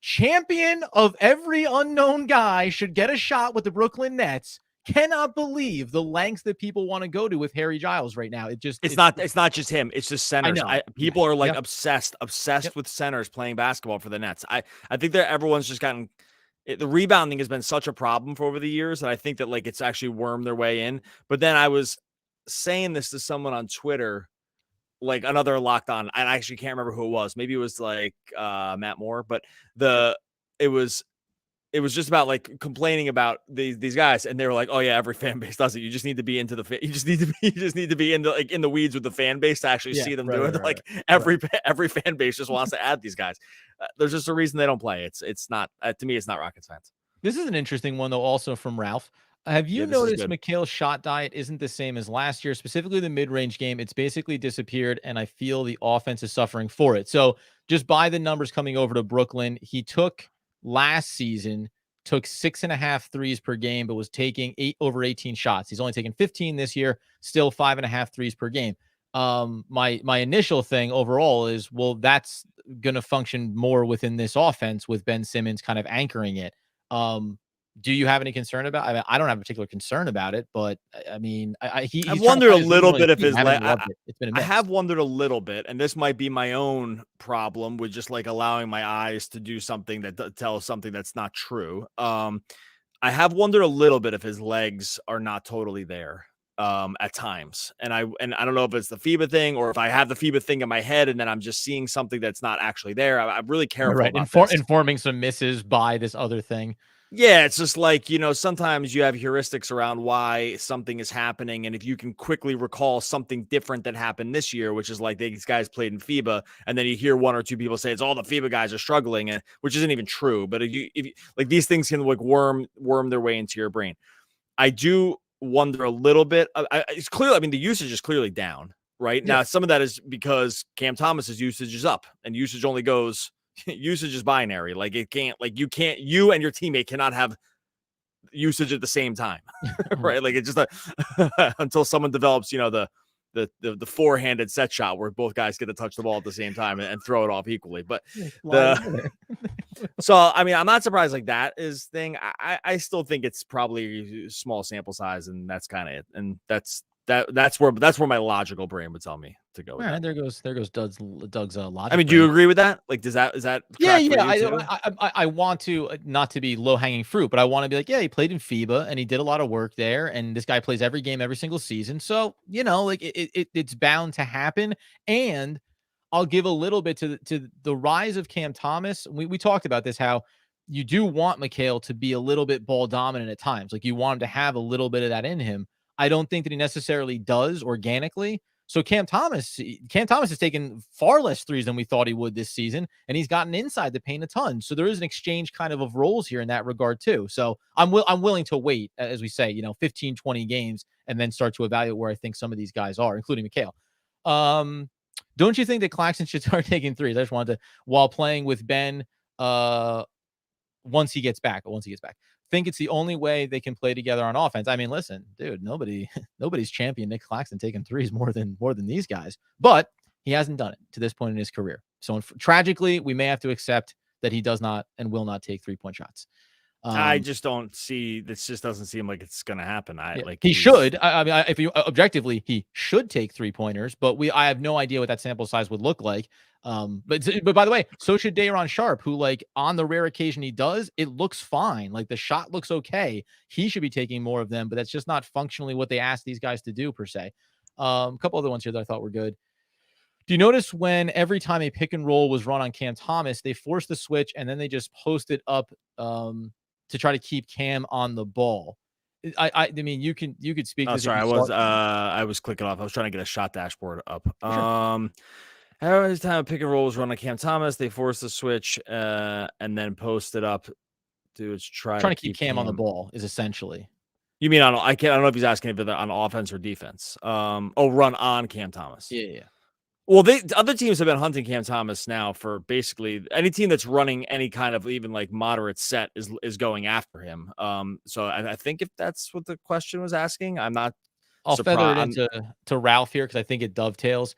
S1: Champion of every unknown guy, should get a shot with the Brooklyn Nets. Cannot believe the lengths that people want to go to with Harry Giles right now. It's
S3: not just him. It's just centers. People are like obsessed
S1: Yep.
S3: with centers playing basketball for the Nets. I think that everyone's just gotten the rebounding has been such a problem for over the years, and I think that like it's actually wormed their way in. But then I was saying this to someone on Twitter, like another locked on. I actually can't remember who it was. Maybe it was like Matt Moore, but it was just about like complaining about these guys, and they were like, "Oh yeah, every fan base does it. You just need to be into you just need to be in the weeds with the fan base to actually see them do it. Like every fan base just wants to add these guys. There's just a reason they don't play. It's not to me. It's not rocket science.
S1: This is an interesting one though, also from Ralph. Have you noticed Mikal's shot diet isn't the same as last year, specifically the mid-range game? It's basically disappeared, and I feel the offense is suffering for it. So just by the numbers coming over to Brooklyn, he took 6.5 threes per game, but was taking 8 over 18 shots. He's only taken 15 this year, still 5.5 threes per game. My initial thing overall is, well, that's going to function more within this offense with Ben Simmons kind of anchoring it. Do you have any concern about? I mean, I don't have a particular concern about it, but I mean, I've
S3: wondered a little bit if his
S1: it's been.
S3: I have wondered a little bit, and this might be my own problem with just like allowing my eyes to do something that tells something that's not true. I have wondered a little bit if his legs are not totally there at times, and I don't know if it's the FIBA thing or if I have the FIBA thing in my head and then I'm just seeing something that's not actually there. I'm really careful about
S1: informing some misses by this other thing.
S3: Yeah, it's just like, sometimes you have heuristics around why something is happening. And if you can quickly recall something different that happened this year, which is like these guys played in FIBA, and then you hear one or two people say it's all the FIBA guys are struggling, and which isn't even true. But if you like, these things can like worm their way into your brain. I do wonder a little bit. It's clear. I mean, the usage is clearly down right now. Some of that is because Cam Thomas's usage is up, and usage only goes. Usage is binary. Like you and your teammate cannot have usage at the same time, right? Like it's just until someone develops, the four-handed set shot where both guys get to touch the ball at the same time and throw it off equally. But so I mean, I'm not surprised like that is thing. I still think it's probably small sample size, and that's kind of it. And that's where my logical brain would tell me to go.
S1: All right, there goes Doug's logic.
S3: I mean, do you agree with that? Like, is that
S1: yeah? I want to not to be low hanging fruit, but I want to be like, yeah, he played in FIBA and he did a lot of work there, and this guy plays every game every single season, so like it's bound to happen. And I'll give a little bit to the rise of Cam Thomas. We talked about this, how you do want Mikal to be a little bit ball dominant at times, like you want him to have a little bit of that in him. I don't think that he necessarily does organically. So Cam Thomas has taken far less threes than we thought he would this season, and he's gotten inside the paint a ton. So there is an exchange kind of roles here in that regard too. So I'm willing to wait, as we say, 15, 20 games, and then start to evaluate where I think some of these guys are, including Mikal. Don't you think that Claxton should start taking threes? I just wanted to, while playing with Ben, once he gets back. Think it's the only way they can play together on offense. I mean, listen, dude, nobody's championed Nick Claxton taking threes more than these guys, but he hasn't done it to this point in his career. So tragically, we may have to accept that he does not and will not take 3-point shots.
S3: I just don't see. This just doesn't seem like it's going to happen.
S1: He should. I mean, if you objectively, he should take 3-pointers, but I have no idea what that sample size would look like. But by the way, so should Day'Ron Sharp, who, like, on the rare occasion he does, it looks fine. Like, the shot looks okay. He should be taking more of them, but that's just not functionally what they ask these guys to do per se. A couple other ones here that I thought were good. Do you notice when every time a pick and roll was run on Cam Thomas, they forced the switch and then they just posted up to try to keep Cam on the ball? I mean, you could speak to
S3: Oh,
S1: this. If
S3: sorry,
S1: you
S3: I was clicking off. I was trying to get a shot dashboard up. Every time a pick and roll was run on Cam Thomas, they forced the switch and then posted up. Dudes try
S1: trying
S3: to
S1: to keep
S3: keep
S1: Cam on the ball is essentially.
S3: You mean on? I don't know if he's asking if they're on offense or defense. Run on Cam Thomas.
S1: Yeah.
S3: Well, other teams have been hunting Cam Thomas now for basically any team that's running any kind of even like moderate set is going after him. So I think if that's what the question was asking, I'm not.
S1: I'll feather it into Ralph here because I think it dovetails.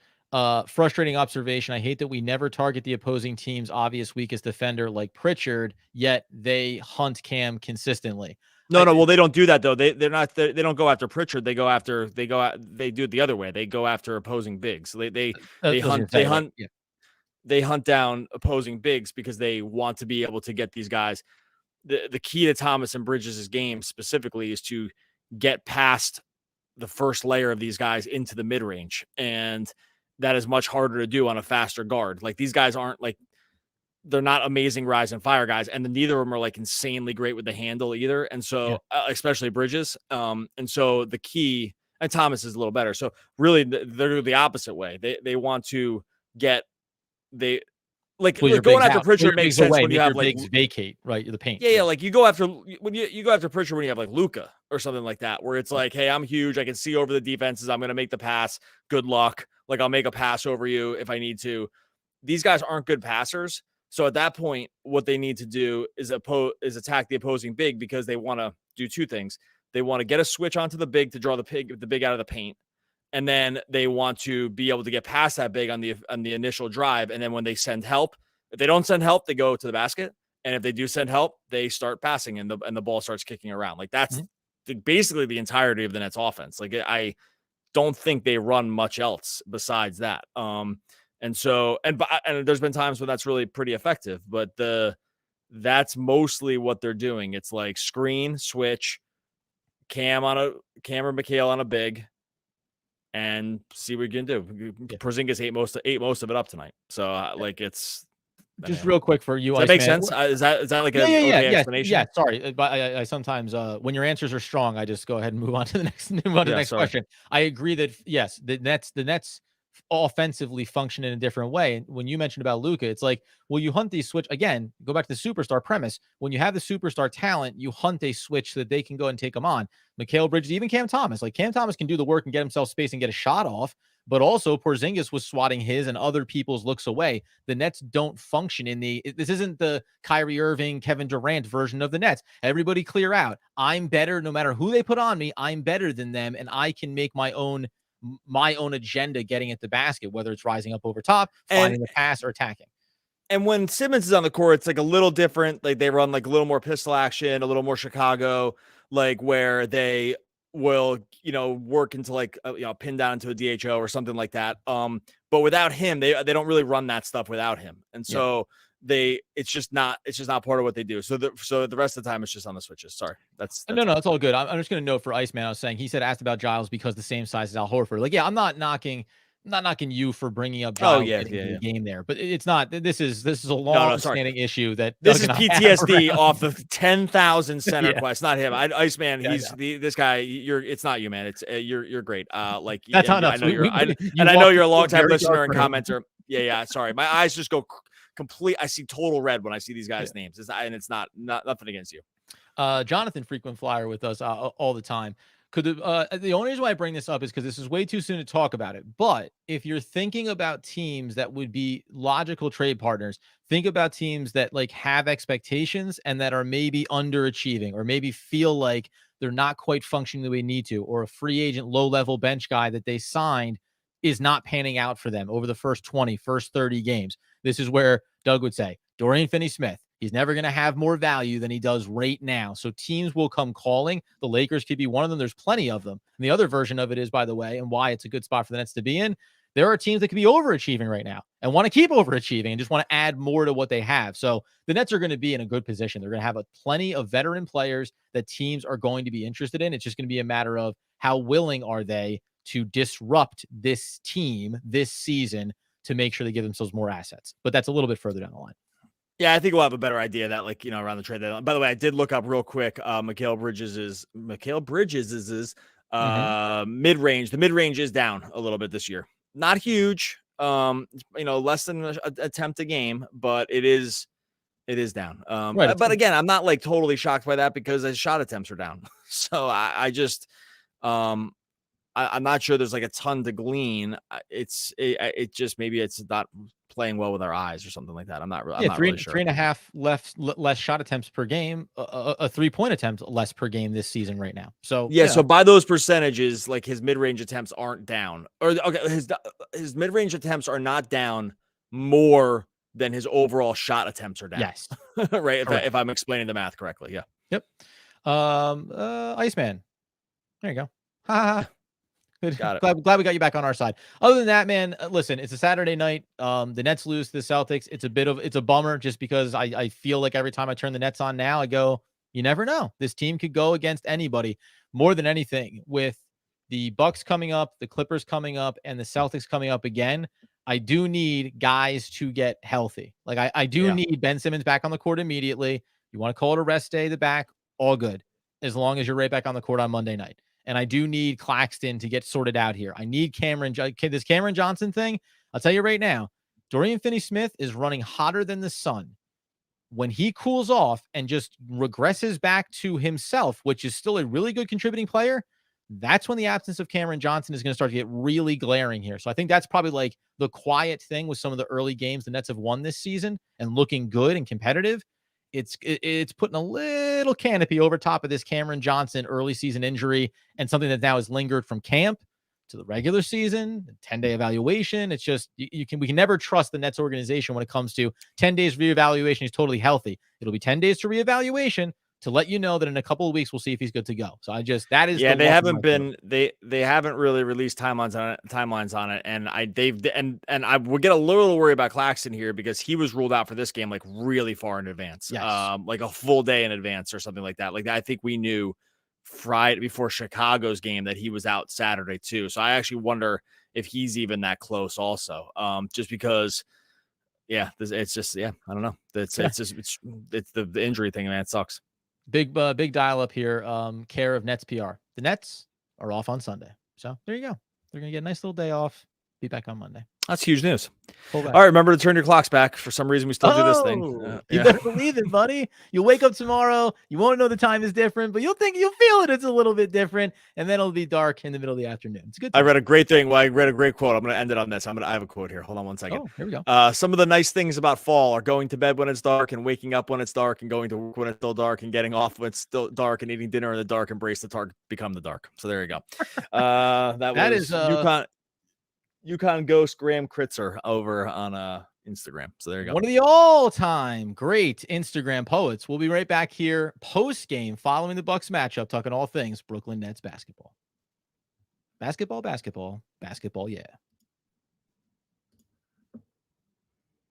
S1: Frustrating observation. I hate that we never target the opposing team's obvious weakest defender like Pritchard, yet they hunt Cam consistently.
S3: No. Well, they don't do that though. They don't go after Pritchard. They do it the other way. They go after opposing bigs. They hunt down opposing bigs because they want to be able to get these guys. The key to Thomas and Bridges' game specifically is to get past the first layer of these guys into the mid range, and that is much harder to do on a faster guard. Like these guys aren't like. They're not amazing rise and fire guys, and then neither of them are like insanely great with the handle either. And so, especially Bridges. And so the key, and Thomas is a little better. So really, they're the opposite way. They want to get going after Pritchard makes sense when you have like
S1: vacate right the paint.
S3: Yeah, like you go after when you go after Pritchard when you have like Luka or something like that, where it's like, hey, I'm huge, I can see over the defenses, I'm gonna make the pass. Good luck. Like I'll make a pass over you if I need to. These guys aren't good passers. So at that point, what they need to do is attack the opposing big because they want to do two things. They want to get a switch onto the big to draw the big out of the paint, and then they want to be able to get past that big on the initial drive. And then when they send help, if they don't send help, they go to the basket, and if they do send help, they start passing, and the ball starts kicking around. Like that's basically the entirety of the Nets offense. Like I don't think they run much else besides that. And so, and there's been times when that's really pretty effective, but that's mostly what they're doing. It's like screen, switch, Cam or Mikal on a big, and see what we can do. Yeah. Porzingis ate most of it up tonight. So like it's
S1: just real quick for you.
S3: Does that make sense? Is that like an okay explanation?
S1: Yeah. Sorry, but I sometimes when your answers are strong, I just go ahead and move on to the next question. I agree that yes, the Nets offensively function in a different way. And when you mentioned about Luka, it's like, well, you hunt these switch again, go back to the superstar premise. When you have the superstar talent, you hunt a switch so that they can go and take them on. Mikal Bridges, even Cam Thomas, like Cam Thomas can do the work and get himself space and get a shot off. But also Porzingis was swatting his and other people's looks away. The Nets don't function this isn't the Kyrie Irving, Kevin Durant version of the Nets. Everybody clear out. I'm better no matter who they put on me. I'm better than them. And I can make my own agenda getting at the basket, whether it's rising up over top, finding the pass, or attacking.
S3: And when Simmons is on the court, it's like a little different. Like they run like a little more pistol action, a little more Chicago, like where they will, work into like, pin down into a DHO or something like that. But without him, they don't really run that stuff without him. And so it's just not part of what they do. So the rest of the time it's just on the switches. Sorry. That's
S1: no, it's all good. I'm just going to note for Iceman, I was saying, he said, asked about Giles because the same size as Al Horford. Like, yeah, I'm not knocking you for bringing up Giles in the game there, but it's not, this is a long-standing issue that
S3: this is PTSD off the 10,000 center quest, not him. Iceman, this guy, it's not you, man. It's you're great. Like
S1: that's how
S3: I know I know you're a long-time listener and commenter. Yeah. Sorry. My eyes just go complete. I see total red when I see these guys' names. It's not nothing against you.
S1: Jonathan, frequent flyer with us all the time. The only reason why I bring this up is because this is way too soon to talk about it. But if you're thinking about teams that would be logical trade partners, think about teams that like have expectations and that are maybe underachieving or maybe feel like they're not quite functioning the way they need to, or a free agent, low-level bench guy that they signed is not panning out for them over the first 30 games. This is where Doug would say, Dorian Finney-Smith, he's never going to have more value than he does right now. So teams will come calling. The Lakers could be one of them. There's plenty of them. And the other version of it is, by the way, and why it's a good spot for the Nets to be in, there are teams that could be overachieving right now and want to keep overachieving and just want to add more to what they have. So the Nets are going to be in a good position. They're going to have plenty of veteran players that teams are going to be interested in. It's just going to be a matter of how willing are they to disrupt this team this season to make sure they give themselves more assets. But that's a little bit further down the line.
S3: Yeah, I think we'll have a better idea of that, like, around the trade deadline. By the way, I did look up real quick. Mikal Bridges' mid-range. The mid-range is down a little bit this year. Not huge. Less than an attempt a game, but it is down.
S1: Right.
S3: But again, I'm not like totally shocked by that because his shot attempts are down. So I just I'm not sure there's like a ton to glean. It just maybe it's not playing well with our eyes or something like that. I'm not really sure.
S1: 3.5 less shot attempts per game, a 3-point attempt less per game this season right now. So
S3: yeah, so by those percentages, like his mid-range attempts aren't down, or okay, his mid-range attempts are not down more than his overall shot attempts are down.
S1: Yes,
S3: right. If I'm explaining the math correctly, yeah.
S1: Yep. Iceman. There you go. Ha. Good.
S3: Got it.
S1: Glad we got you back on our side. Other than that, man, listen, it's a Saturday night. The Nets lose to the Celtics. It's a bummer just because I feel like every time I turn the Nets on now, I go, you never know. This team could go against anybody. More than anything, with the Bucks coming up, the Clippers coming up, and the Celtics coming up again, I do need guys to get healthy. Like I do need Ben Simmons back on the court immediately. You want to call it a rest day, the back, all good, as long as you're right back on the court on Monday night. And I do need Claxton to get sorted out here. I need this Cameron Johnson thing. I'll tell you right now, Dorian Finney-Smith is running hotter than the sun. When he cools off and just regresses back to himself, which is still a really good contributing player, that's when the absence of Cameron Johnson is going to start to get really glaring here. So I think that's probably like the quiet thing with some of the early games the Nets have won this season and looking good and competitive. It's putting a little canopy over top of this Cameron Johnson early season injury and something that now has lingered from camp to the regular season, 10-day evaluation. It's just, we can never trust the Nets organization when it comes to 10 days reevaluation. He's totally healthy. It'll be 10 days to reevaluation to let you know that in a couple of weeks, we'll see if he's good to go. So
S3: they haven't really released timelines on it. And I would get a little worried about Claxton here because he was ruled out for this game, like really far in advance, like a full day in advance or something like that. Like I think we knew Friday before Chicago's game that he was out Saturday too. So I actually wonder if he's even that close also, just because, it's just, I don't know. It's the injury thing, man. It sucks.
S1: Big dial up here. Care of Nets PR. The Nets are off on Sunday. So there you go. They're going to get a nice little day off. Be back on Monday.
S3: That's huge news. All right, remember to turn your clocks back. For some reason, we still do this thing.
S1: You better believe it, buddy. You'll wake up tomorrow. You won't know the time is different, but you'll feel it. It's a little bit different, and then it'll be dark in the middle of the afternoon. It's good.
S3: I read a great thing. Well, I read a great quote. I'm going to end it on this. I have a quote here. Hold on one second.
S1: Oh, here we go.
S3: Some of the nice things about fall are going to bed when it's dark and waking up when it's dark and going to work when it's still dark and getting off when it's still dark and eating dinner in the dark. Embrace the dark, become the dark. So there you go. That is UConn Ghost Graham Kritzer over on Instagram. So there you go.
S1: One of the all-time great Instagram poets. We'll be right back here post-game following the Bucks matchup, talking all things Brooklyn Nets basketball. Basketball, yeah.